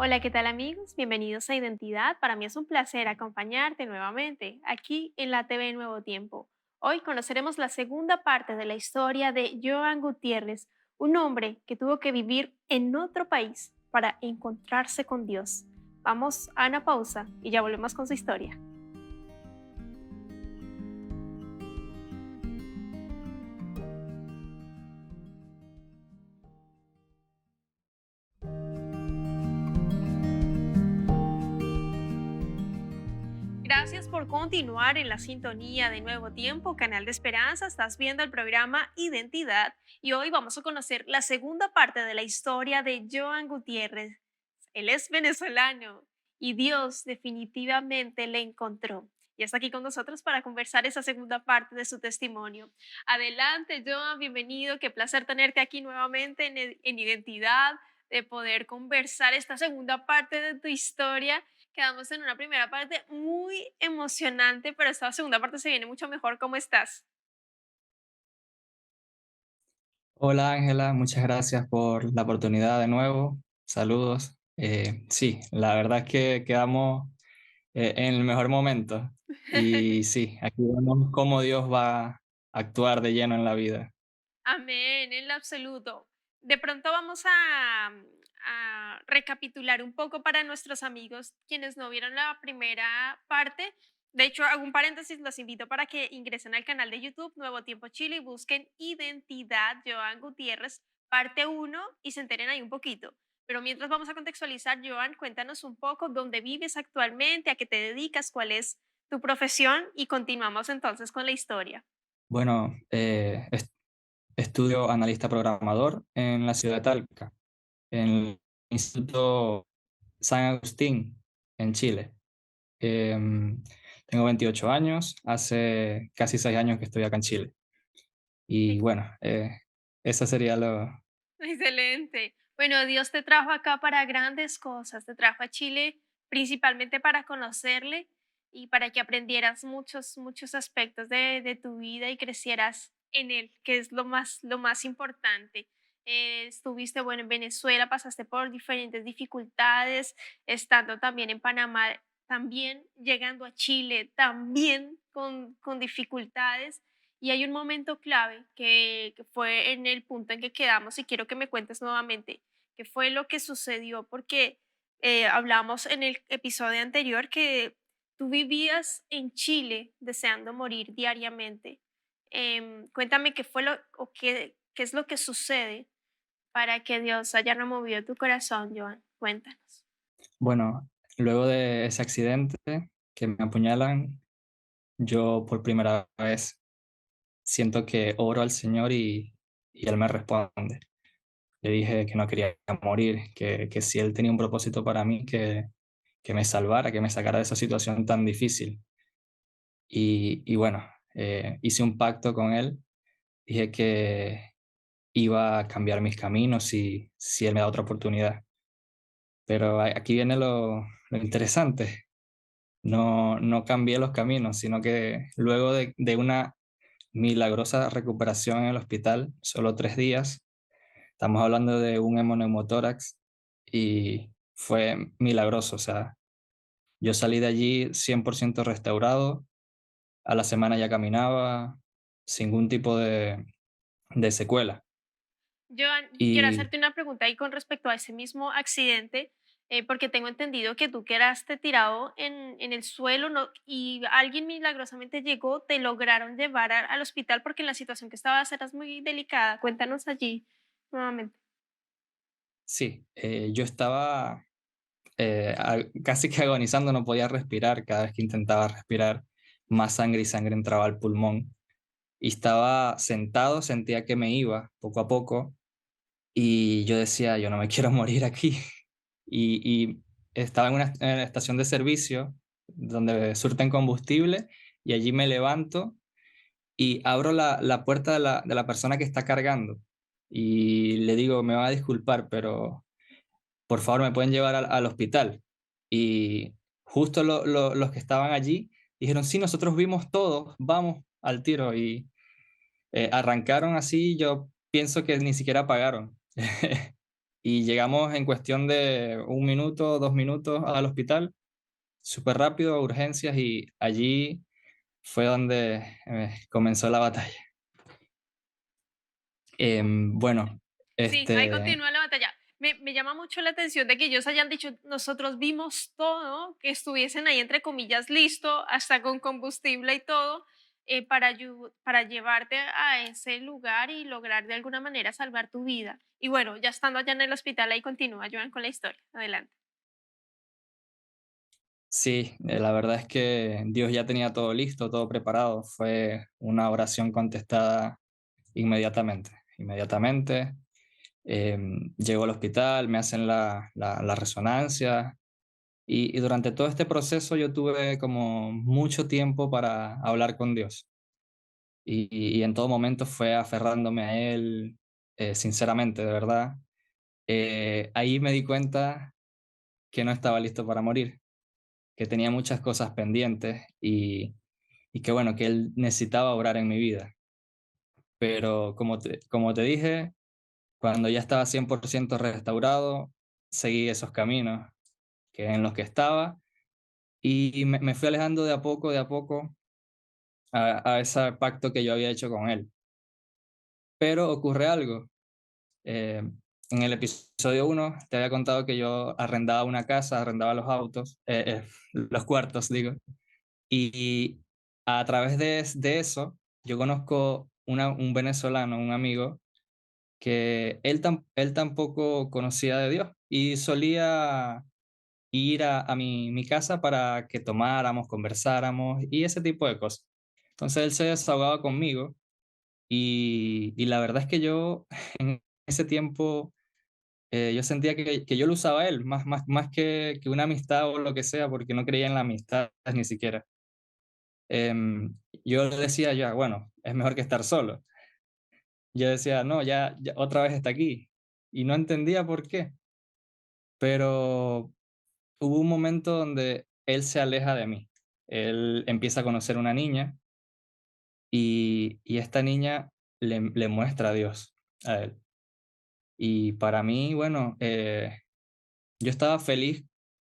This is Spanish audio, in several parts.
Hola, ¿qué tal amigos? Bienvenidos a Identidad. Para mí es un placer acompañarte nuevamente aquí en la TV Nuevo Tiempo. Hoy conoceremos la segunda parte de la historia de Joan Gutiérrez, un hombre que tuvo que vivir en otro país para encontrarse con Dios. Vamos a una pausa y ya volvemos con su historia. Gracias por continuar en la sintonía de Nuevo Tiempo, Canal de Esperanza. Estás viendo el programa Identidad y hoy vamos a conocer la segunda parte de la historia de Joan Gutiérrez. Él es venezolano y Dios definitivamente le encontró. Y está aquí con nosotros para conversar esa segunda parte de su testimonio. Adelante, Joan, bienvenido. Qué placer tenerte aquí nuevamente en Identidad, de poder conversar esta segunda parte de tu historia. Quedamos en una primera parte muy emocionante, pero esta segunda parte se viene mucho mejor. ¿Cómo estás? Hola Ángela, muchas gracias por la oportunidad de nuevo. Saludos. Sí, la verdad es que quedamos en el mejor momento. Y sí, aquí vemos cómo Dios va a actuar de lleno en la vida. Amén, en lo absoluto. De pronto vamos a recapitular un poco para nuestros amigos quienes no vieron la primera parte. De hecho, hago un paréntesis, los invito para que ingresen al canal de YouTube Nuevo Tiempo Chile y busquen Identidad Joan Gutiérrez, parte uno y se enteren ahí un poquito. Pero mientras vamos a contextualizar, Joan, cuéntanos un poco dónde vives actualmente, a qué te dedicas, cuál es tu profesión y continuamos entonces con la historia. Bueno, estudio analista programador en la ciudad de Talca, en el Instituto San Agustín, en Chile. Tengo 28 años, hace casi 6 años que estoy acá en Chile. Y bueno, eso sería lo... Excelente. Bueno, Dios te trajo acá para grandes cosas, te trajo a Chile principalmente para conocerle y para que aprendieras muchos aspectos de tu vida y crecieras en él, que es lo más importante. Estuviste, bueno, en Venezuela, pasaste por diferentes dificultades, estando también en Panamá, también llegando a Chile, también con dificultades y hay un momento clave que fue en el punto en que quedamos y quiero que me cuentes nuevamente qué fue lo que sucedió, porque hablamos en el episodio anterior que tú vivías en Chile deseando morir diariamente. Cuéntame qué fue o qué es lo que sucede para que Dios haya removido tu corazón, Joan. Cuéntanos. Bueno, luego de ese accidente que me apuñalan, yo por primera vez siento que oro al Señor y Él me responde. Le dije que no quería morir, que si Él tenía un propósito para mí, que me salvara, que me sacara de esa situación tan difícil. Y bueno, hice un pacto con Él, dije que iba a cambiar mis caminos si Él me da otra oportunidad. Pero aquí viene lo interesante. No cambié los caminos, sino que luego de una milagrosa recuperación en el hospital, solo 3 días, estamos hablando de un hemoneumotórax y fue milagroso. O sea, yo salí de allí 100% restaurado, a la semana ya caminaba, sin ningún tipo de secuela. Joan, quiero Y hacerte una pregunta ahí con respecto a ese mismo accidente, porque tengo entendido que tú quedaste tirado en el suelo, ¿no? Y alguien milagrosamente llegó, te lograron llevar al hospital porque en la situación que estabas eras muy delicada. Cuéntanos allí nuevamente. sí, yo estaba casi que agonizando, no podía respirar. Cada vez que intentaba respirar, más sangre y sangre entraba al pulmón. Y estaba sentado, sentía que me iba poco a poco y yo decía, yo no me quiero morir aquí. Y estaba en una estación de servicio donde surten combustible y allí me levanto y abro la puerta de la persona que está cargando y le digo, me va a disculpar, pero por favor me pueden llevar al hospital. Y justo los que estaban allí dijeron, sí, nosotros vimos todo, vamos al tiro. Y arrancaron así, yo pienso que ni siquiera pagaron. y llegamos en cuestión de 1 minuto, 2 minutos al hospital, súper rápido, a urgencias, y allí fue donde comenzó la batalla. Bueno, Sí, ahí este, continúa la batalla. Me llama mucho la atención de que ellos hayan dicho, nosotros vimos todo, que estuviesen ahí entre comillas listo, hasta con combustible y todo, para llevarte a ese lugar y lograr de alguna manera salvar tu vida. Y bueno, ya estando allá en el hospital, ahí continúa Joan con la historia. Adelante. sí, la verdad es que Dios ya tenía todo listo, todo preparado. Fue una oración contestada inmediatamente. Inmediatamente. Llego al hospital, me hacen la resonancia, y durante todo este proceso yo tuve como mucho tiempo para hablar con Dios. Y en todo momento fue aferrándome a Él, sinceramente, de verdad. Ahí me di cuenta que no estaba listo para morir, que tenía muchas cosas pendientes, y que bueno, que Él necesitaba obrar en mi vida. Pero como te dije, cuando ya estaba 100% restaurado, seguí esos caminos que en los que estaba, y me fui alejando de a poco a ese pacto que yo había hecho con Él. Pero ocurre algo. En el episodio 1 te había contado que yo arrendaba una casa, arrendaba los autos, los cuartos, digo. Y a través de eso, yo conozco un venezolano, un amigo, que él tampoco conocía de Dios y solía ir a mi casa para que tomáramos, conversáramos y ese tipo de cosas. Entonces él se desahogaba conmigo, y la verdad es que yo en ese tiempo, yo sentía que yo lo usaba a él, más que una amistad o lo que sea, porque no creía en la amistad ni siquiera. Yo le decía ya, bueno, es mejor que estar solo. Yo decía, no, ya otra vez está aquí. Y no entendía por qué, pero hubo un momento donde él se aleja de mí. Él empieza a conocer una niña, y esta niña le muestra a Dios a él. Y para mí, bueno, yo estaba feliz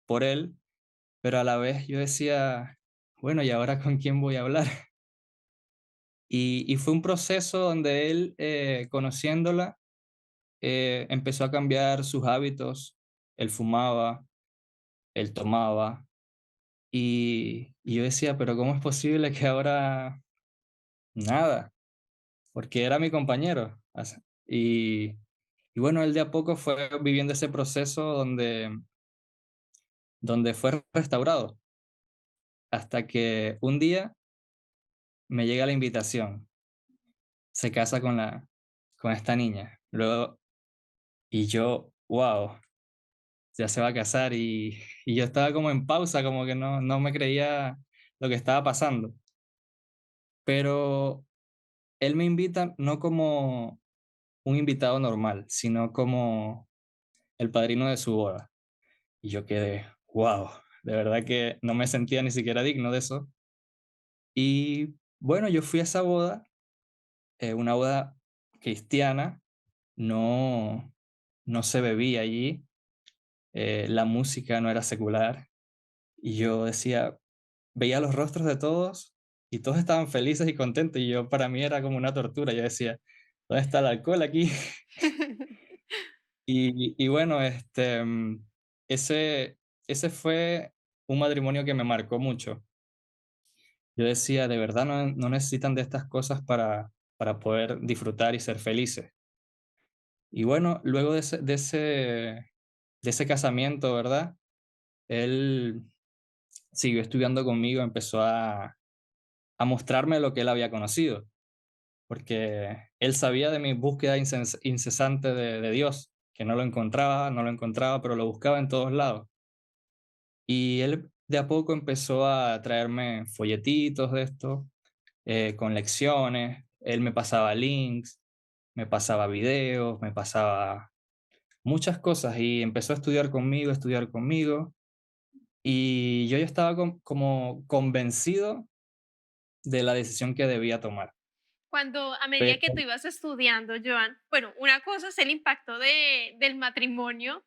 por él, pero a la vez yo decía, bueno, ¿y ahora con quién voy a hablar? Y fue un proceso donde él, conociéndola, empezó a cambiar sus hábitos. Él fumaba, él tomaba, y yo decía, pero ¿cómo es posible que ahora nada? Porque era mi compañero. Y, y bueno, él de a poco fue viviendo ese proceso donde fue restaurado, hasta que un día me llega la invitación, se casa con esta niña. Luego, y yo, wow, ya se va a casar, y yo estaba como en pausa, como que no me creía lo que estaba pasando. Pero él me invita no como un invitado normal, sino como el padrino de su boda. Y yo quedé, wow, de verdad que no me sentía ni siquiera digno de eso. Y bueno, yo fui a esa boda, una boda cristiana. No, no se bebía allí, la música no era secular, y yo decía, veía los rostros de todos y todos estaban felices y contentos, y yo, para mí era como una tortura. Yo decía, ¿dónde está el alcohol aquí? Y bueno, ese, ese fue un matrimonio que me marcó mucho. Yo decía, de verdad no necesitan de estas cosas para poder disfrutar y ser felices. Y bueno, luego de ese casamiento, ¿verdad? Él siguió estudiando conmigo, empezó a mostrarme lo que él había conocido, porque él sabía de mi búsqueda incesante de Dios, que no lo encontraba, pero lo buscaba en todos lados. Y él de a poco empezó a traerme folletitos de esto, con lecciones. Él me pasaba links, me pasaba videos, me pasaba muchas cosas, y empezó a estudiar conmigo. Y yo ya estaba como convencido de la decisión que debía tomar. Cuando a medida que Pero tú ibas estudiando, Joan, bueno, una cosa es el impacto del matrimonio,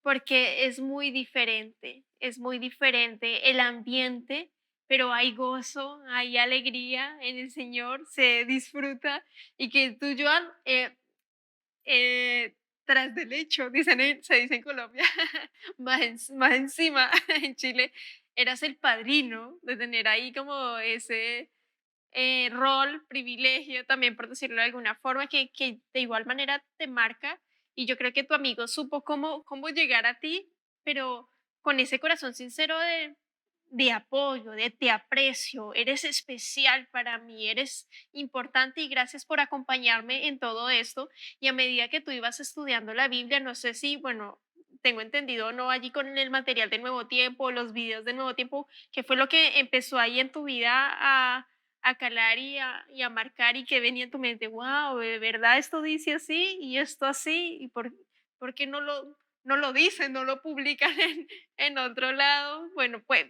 porque es muy diferente el ambiente, pero hay gozo, hay alegría en el Señor, se disfruta y que tú, Joan, tras del hecho, se dice en Colombia, más encima en Chile, eras el padrino de tener ahí como ese rol, privilegio, también por decirlo de alguna forma, que de igual manera te marca. Y yo creo que tu amigo supo cómo llegar a ti, pero con ese corazón sincero de apoyo, de te aprecio, eres especial para mí, eres importante y gracias por acompañarme en todo esto. Y a medida que tú ibas estudiando la Biblia, no sé si, bueno, tengo entendido, no allí con el material de Nuevo Tiempo, los videos de Nuevo Tiempo, que fue lo que empezó ahí en tu vida a calar y a marcar y que venía en tu mente, wow, de verdad esto dice así y esto así, y por qué no lo dicen, no lo publican en otro lado. Bueno, pues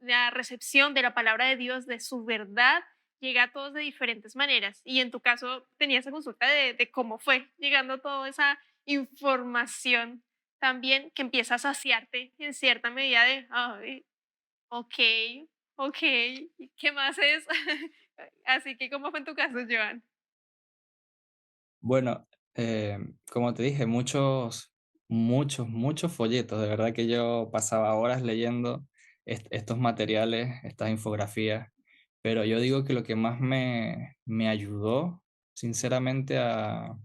la recepción de la palabra de Dios, de su verdad, llega a todos de diferentes maneras. Y en tu caso tenías esa consulta de cómo fue llegando toda esa información también que empieza a saciarte en cierta medida de, ay, okey, okey, ¿y qué más es? Así que, ¿cómo fue en tu caso, Joan? bueno, como te dije, muchos folletos. De verdad que yo pasaba horas leyendo estos materiales, estas infografías. Pero yo digo que lo que más me ayudó, sinceramente, a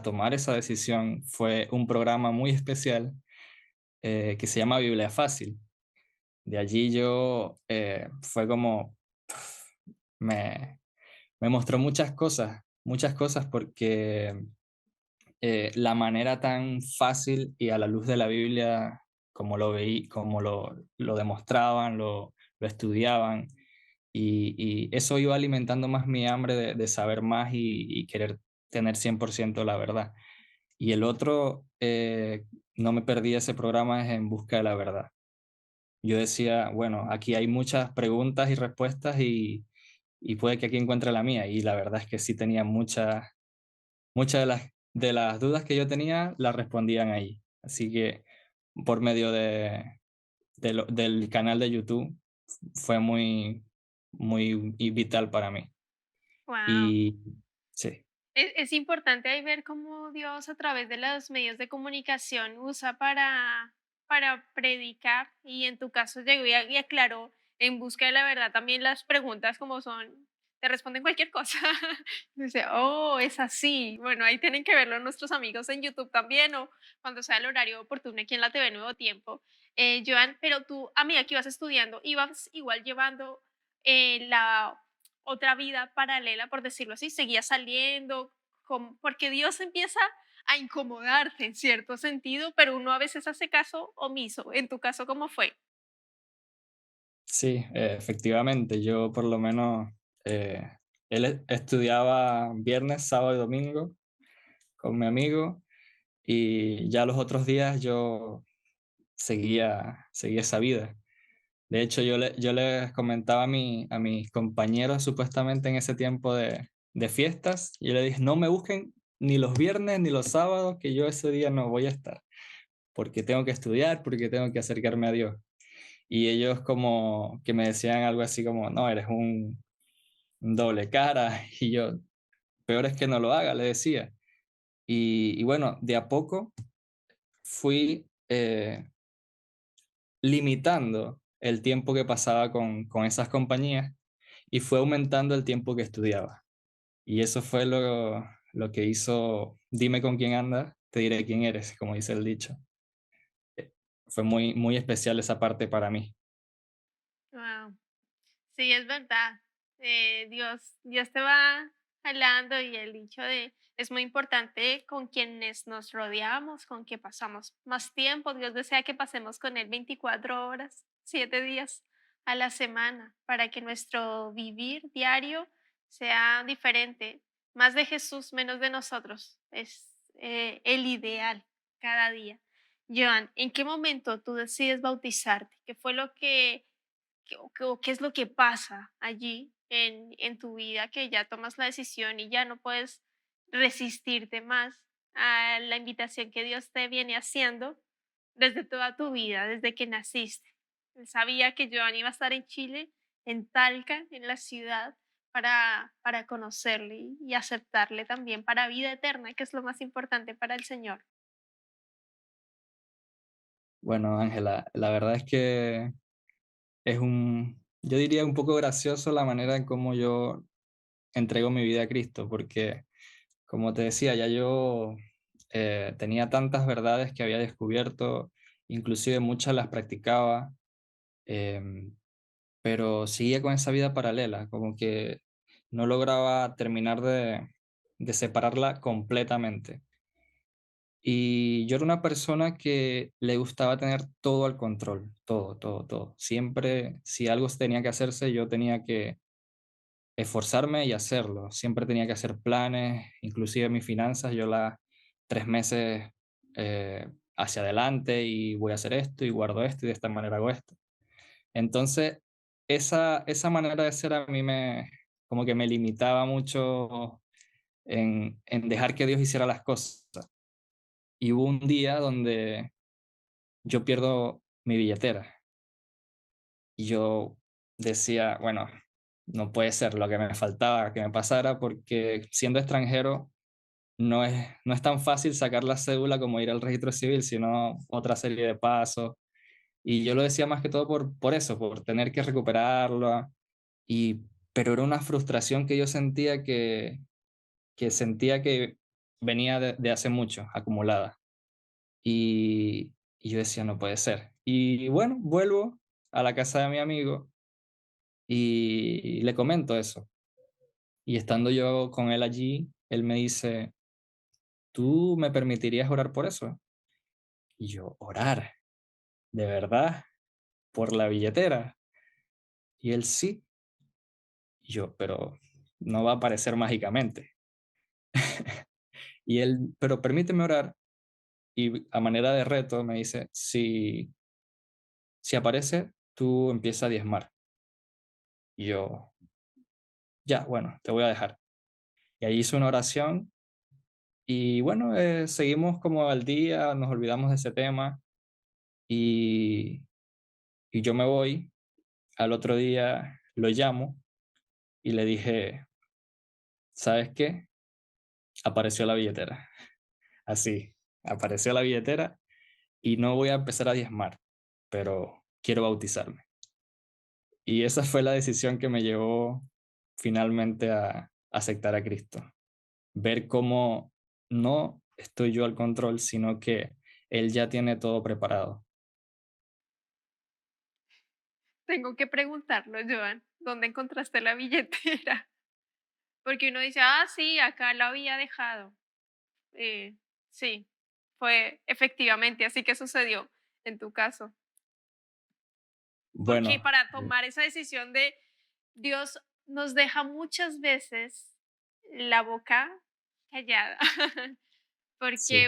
tomar esa decisión fue un programa muy especial que se llama Biblia Fácil. De allí yo fue como me, me mostró muchas cosas porque la manera tan fácil y a la luz de la Biblia, como lo veí, como lo demostraban, lo estudiaban, y eso iba alimentando más mi hambre de saber más y querer tener 100% la verdad. Y el otro, no me perdí ese programa, es En Busca de la Verdad. Yo decía, bueno, aquí hay muchas preguntas y respuestas y puede que aquí encuentre la mía. Y la verdad es que sí tenía muchas de las dudas que yo tenía las respondían ahí. Así que por medio del canal de YouTube fue muy y vital para mí. Wow. Y sí, Es importante ahí ver cómo Dios a través de los medios de comunicación usa para predicar y en tu caso llegó y aclaró en busca de la verdad también las preguntas como son, te responden cualquier cosa. Dice, oh, es así. Bueno, ahí tienen que verlo nuestros amigos en YouTube también o cuando sea el horario oportuno aquí en la TV Nuevo Tiempo. Joan, pero tú, a medida que ibas estudiando, ibas igual llevando la otra vida paralela, por decirlo así, seguía saliendo, porque Dios empieza a incomodarte en cierto sentido, pero uno a veces hace caso omiso. En tu caso, ¿cómo fue? sí, efectivamente, yo por lo menos, eh, estudiaba viernes, sábado y domingo con mi amigo y ya los otros días yo seguía esa vida. De hecho, yo les comentaba a mis compañeros supuestamente en ese tiempo de fiestas, y yo les dije, no me busquen ni los viernes ni los sábados, que yo ese día no voy a estar, porque tengo que estudiar, porque tengo que acercarme a Dios. Y ellos como que me decían algo así como, no, eres un doble cara, y yo, peor es que no lo haga, le decía. Y bueno, de a poco fui limitando el tiempo que pasaba con esas compañías y fue aumentando el tiempo que estudiaba. Y eso fue lo que hizo, dime con quién andas, te diré quién eres, como dice el dicho. Eh, Fue muy especial esa parte para mí. Wow. Sí, es verdad. Dios te va jalando y el dicho de es muy importante con quienes nos rodeamos, con que pasamos más tiempo. Dios desea que pasemos con Él 24 horas, 7 días a la semana, para que nuestro vivir diario sea diferente. Más de Jesús, menos de nosotros. Es el ideal cada día. Joan, ¿en qué momento tú decides bautizarte? ¿Qué fue lo o qué es lo que pasa allí en tu vida que ya tomas la decisión y ya no puedes resistirte más a la invitación que Dios te viene haciendo desde toda tu vida, desde que naciste? Él sabía que Joan iba a estar en Chile, en Talca, en la ciudad, para conocerle y aceptarle también para vida eterna, que es lo más importante para el Señor. Bueno, Ángela, la verdad es que yo diría un poco gracioso la manera en cómo yo entrego mi vida a Cristo, porque como te decía, ya yo tenía tantas verdades que había descubierto, inclusive muchas las practicaba, em, pero seguía con esa vida paralela, como que no lograba terminar de separarla completamente. Y yo era una persona que le gustaba tener todo al control, todo, todo, todo. Siempre, si algo tenía que hacerse, yo tenía que esforzarme y hacerlo. Siempre tenía que hacer planes, inclusive mis finanzas, yo las 3 meses hacia adelante y voy a hacer esto y guardo esto y de esta manera hago esto. Entonces, esa manera de ser a mí como que me limitaba mucho en dejar que Dios hiciera las cosas. Y hubo un día donde yo pierdo mi billetera y yo decía, bueno, no puede ser lo que me faltaba que me pasara porque siendo extranjero no es tan fácil sacar la cédula como ir al registro civil, sino otra serie de pasos. Y yo lo decía más que todo por eso, por tener que recuperarlo. Pero era una frustración que yo sentía que venía de hace mucho, acumulada. Y yo decía, no puede ser. Y bueno, vuelvo a la casa de mi amigo y le comento eso. Y estando yo con él allí, él me dice, ¿tú me permitirías orar por eso? Y yo, orar, ¿de verdad? ¿Por la billetera? Y él sí. Y yo, pero no va a aparecer mágicamente. Y él, pero permíteme orar. Y a manera de reto me dice, si aparece, tú empieza a diezmar. Y yo, ya, bueno, te voy a dejar. Y ahí hice una oración y bueno, seguimos como al día, nos olvidamos de ese tema y, y yo me voy. Al otro día lo llamo y le dije, ¿sabes qué? Apareció la billetera. Así, apareció la billetera y no voy a empezar a diezmar, pero quiero bautizarme. Y esa fue la decisión que me llevó finalmente a aceptar a Cristo. Ver cómo no estoy yo al control, sino que Él ya tiene todo preparado. Tengo que preguntarlo, Joan, ¿dónde encontraste la billetera? Porque uno dice, ah, sí, acá la había dejado. Eh, sí, fue efectivamente así que sucedió en tu caso. Porque Bueno, para tomar esa decisión de Dios nos deja muchas veces la boca callada, porque sí.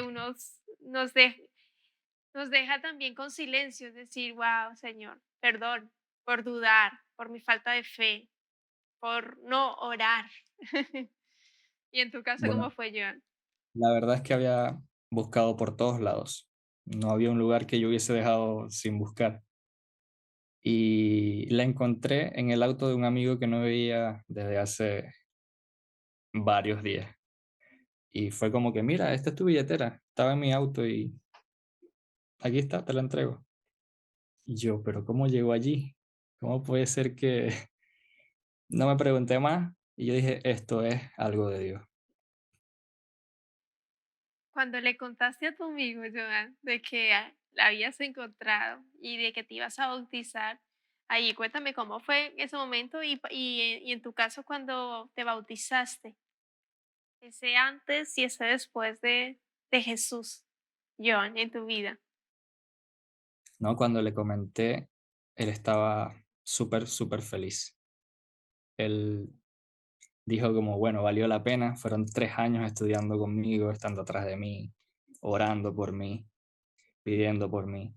nos deja también con silencio, es decir, wow, Señor, perdón por dudar, por mi falta de fe, por no orar. Y en tu caso, ¿cómo Bueno, fue, Joan? la verdad es que había buscado por todos lados. No había un lugar que yo hubiese dejado sin buscar. Y la encontré en el auto de un amigo que no veía desde hace varios días. Y fue como que, mira, esta es tu billetera. Estaba en mi auto y aquí está, te la entrego. Y yo, pero ¿cómo llegó allí? ¿Cómo puede ser que no me pregunté más? Y yo dije, esto es algo de Dios. Cuando le contaste a tu amigo, Joan, de que la habías encontrado y de que te ibas a bautizar, ahí cuéntame cómo fue ese momento y en tu caso cuando te bautizaste, ese antes y ese después de Jesús, Joan, en tu vida. ¿No? Cuando le comenté, él estaba súper, súper feliz. Él dijo como, bueno, valió la pena, fueron 3 años estudiando conmigo, estando atrás de mí, orando por mí, pidiendo por mí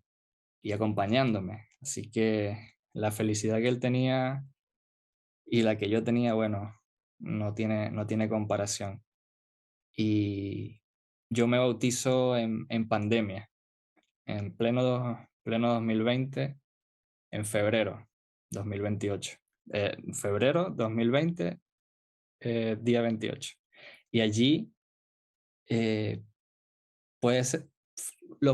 y acompañándome. Así que la felicidad que él tenía y la que yo tenía, bueno, no tiene comparación. Y yo me bautizo en pandemia, en pleno 2020, en febrero 2028. Febrero 2020, día 28. Y allí, eh, pues,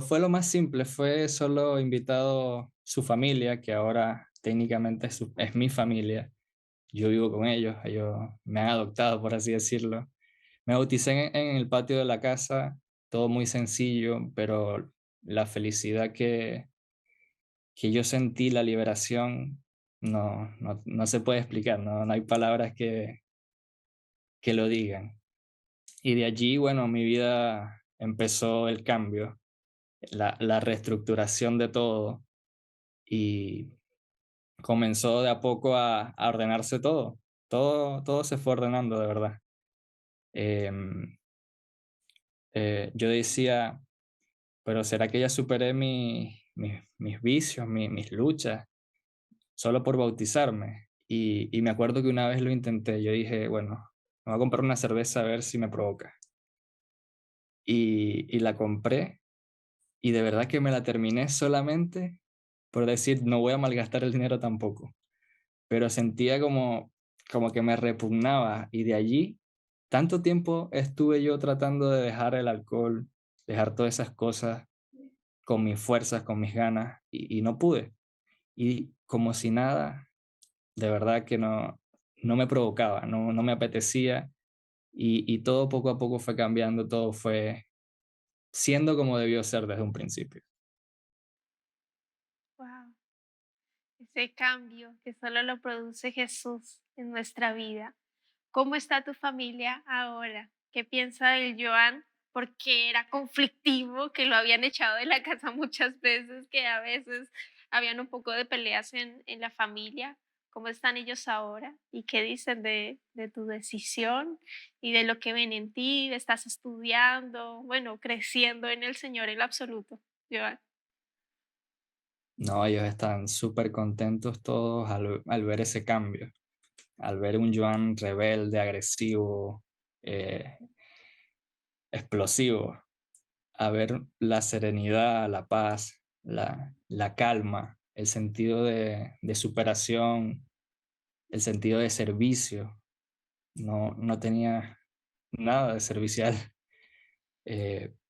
fue lo más simple, fue solo invitado su familia, que ahora técnicamente es mi familia. Yo vivo con ellos me han adoptado, por así decirlo. Me bauticé en el patio de la casa, todo muy sencillo, pero la felicidad que yo sentí, la liberación, no se puede explicar, no hay palabras que lo digan. Y de allí, bueno, mi vida empezó el cambio, la reestructuración de todo y comenzó de a poco a ordenarse todo. Todo se fue ordenando de verdad. Em, yo decía, pero ¿será que ya superé mis vicios, mis luchas, solo por bautizarme? Y me acuerdo que una vez lo intenté, yo dije, bueno, me voy a comprar una cerveza a ver si me provoca. Y la compré y de verdad que me la terminé solamente por decir, no voy a malgastar el dinero tampoco. Pero sentía como que me repugnaba y de allí, tanto tiempo estuve yo tratando de dejar el alcohol, dejar todas esas cosas con mis fuerzas, con mis ganas y no pude. Y como si nada, de verdad que no me provocaba, no me apetecía y todo poco a poco fue cambiando, todo fue siendo como debió ser desde un principio. Wow, ese cambio que solo lo produce Jesús en nuestra vida. ¿Cómo está tu familia ahora? ¿Qué piensa del Joan? Porque era conflictivo, que lo habían echado de la casa muchas veces, que a veces habían un poco de peleas en la familia. ¿Cómo están ellos ahora? ¿Y qué dicen de tu decisión y de lo que ven en ti? ¿Estás estudiando? Bueno, creciendo en el Señor en lo absoluto, Joan. No, ellos están súper contentos todos al ver ese cambio, al ver un Joan rebelde, agresivo, eh, explosivo, a ver la serenidad, la paz, la calma, el sentido de superación, el sentido de servicio. No tenía nada de servicial.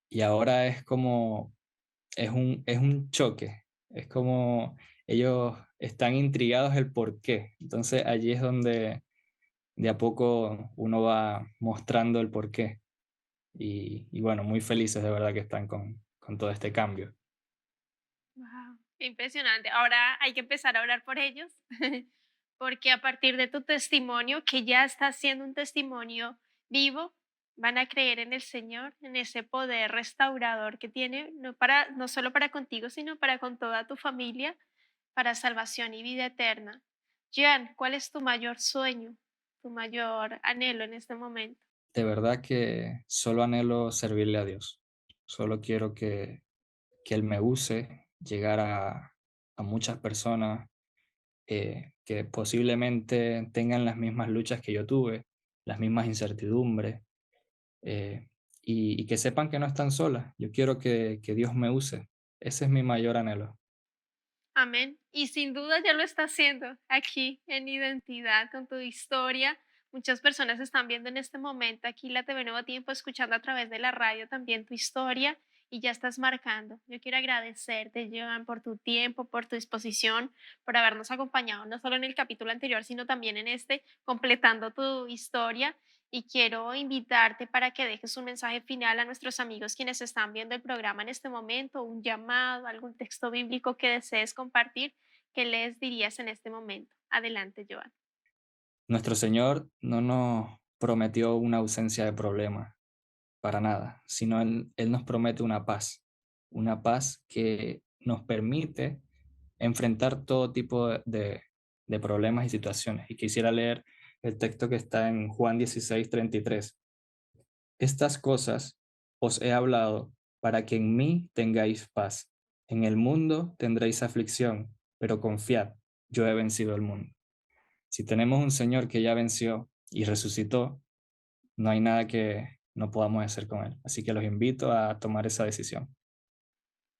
Y ahora es un choque. Es como ellos están intrigados el por qué. Entonces allí es donde de a poco uno va mostrando el por qué. Y bueno, muy felices de verdad que están con todo este cambio. Wow, qué impresionante. Ahora hay que empezar a orar por ellos, porque a partir de tu testimonio, que ya está siendo un testimonio vivo, van a creer en el Señor, en ese poder restaurador que tiene, no solo para contigo, sino para con toda tu familia, para salvación y vida eterna. Jean, ¿cuál es tu mayor sueño, tu mayor anhelo en este momento? De verdad que solo anhelo servirle a Dios. Solo quiero que Él me use, llegar a muchas personas que posiblemente tengan las mismas luchas que yo tuve, las mismas incertidumbres, eh, y que sepan que no están solas. Yo quiero que Dios me use. Ese es mi mayor anhelo. Amén. Y sin duda ya lo está haciendo aquí en Identidad con tu historia. Muchas personas están viendo en este momento aquí la TV Nuevo Tiempo, escuchando a través de la radio también tu historia y ya estás marcando. Yo quiero agradecerte, Joan, por tu tiempo, por tu disposición, por habernos acompañado no solo en el capítulo anterior, sino también en este, completando tu historia. Y quiero invitarte para que dejes un mensaje final a nuestros amigos quienes están viendo el programa en este momento, un llamado, algún texto bíblico que desees compartir. ¿Qué les dirías en este momento? Adelante, Joan. Nuestro Señor no nos prometió una ausencia de problemas, para nada, sino Él nos promete una paz que nos permite enfrentar todo tipo de problemas y situaciones. Y quisiera leer el texto que está en Juan 16:33. Estas cosas os he hablado para que en mí tengáis paz. En el mundo tendréis aflicción, pero confiad, yo he vencido el mundo. Si tenemos un Señor que ya venció y resucitó, no hay nada que no podamos hacer con Él. Así que los invito a tomar esa decisión.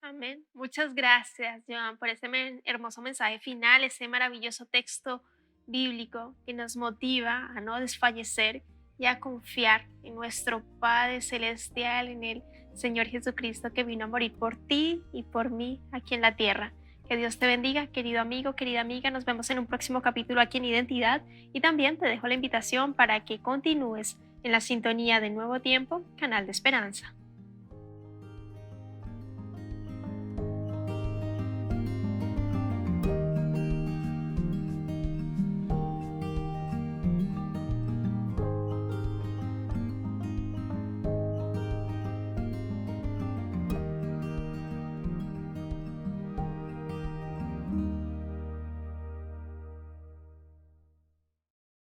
Amén. Muchas gracias, Joan, por ese hermoso mensaje final, ese maravilloso texto bíblico que nos motiva a no desfallecer y a confiar en nuestro Padre Celestial, en el Señor Jesucristo que vino a morir por ti y por mí aquí en la tierra. Que Dios te bendiga, querido amigo, querida amiga. Nos vemos en un próximo capítulo aquí en Identidad y también te dejo la invitación para que continúes en la sintonía de Nuevo Tiempo, Canal de Esperanza.